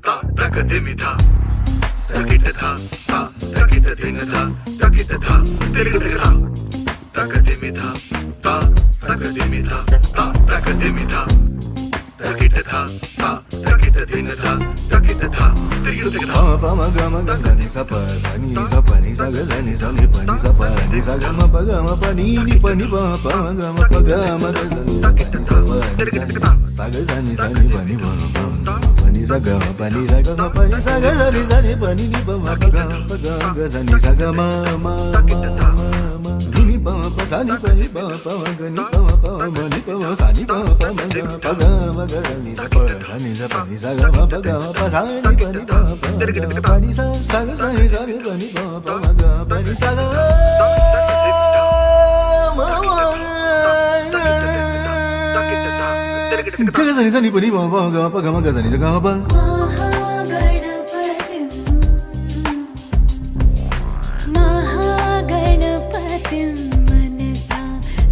తకదిమిధ తకిటధ తకిటదినధ తకిటధ తిరిగదిగధ తకదిమిధ తకదిమిధ తకదిమిధ తకిటధ తకిటదినధ తకిటధ తిరిగదిగధ పమ గమ గని సప సని సపని సగ సని సని పని సప ని సగమ పగమ పని ని పని పమ గమ పగమ గని సపని సగ సని సని పని పని సగమ పని సగమ పని సగ సని సని పని ని పమ పగమ పగమ సని సగమ మ ని పమ సని పని పమ పమ గని పమ పమ ని పమ సని పమ పమ గమ పగమ గని సప సని సపని సగమ పగమ పసని పని పమ pani sa sa sa ni sa ni pani pa pa ma ga pani sa ga ma ma ga ga sa ni pani pa pa ga pa ga ma ga sa ni sa ga ma pa महागणपतिं मनसा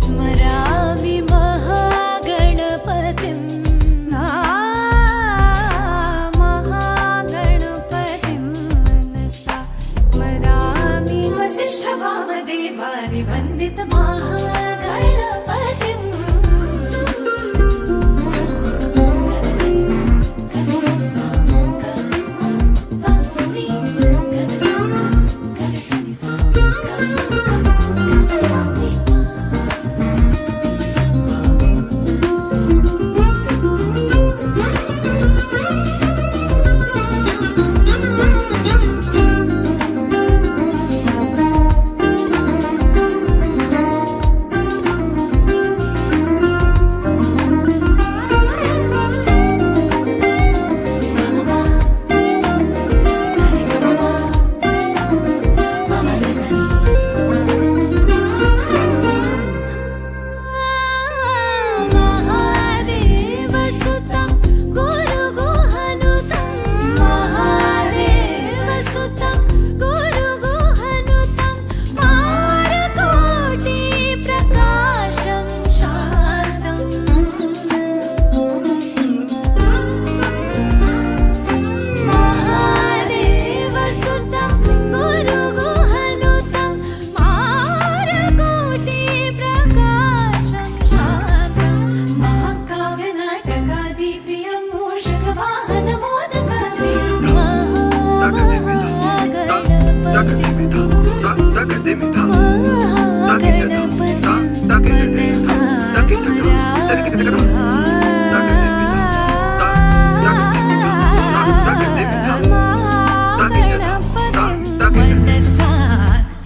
स्मरामि महागणपतिं वसिष्ठवामदेवानि वन्दित महागणपतिम्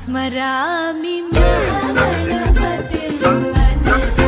स्मरामि महागणपतिं मनसा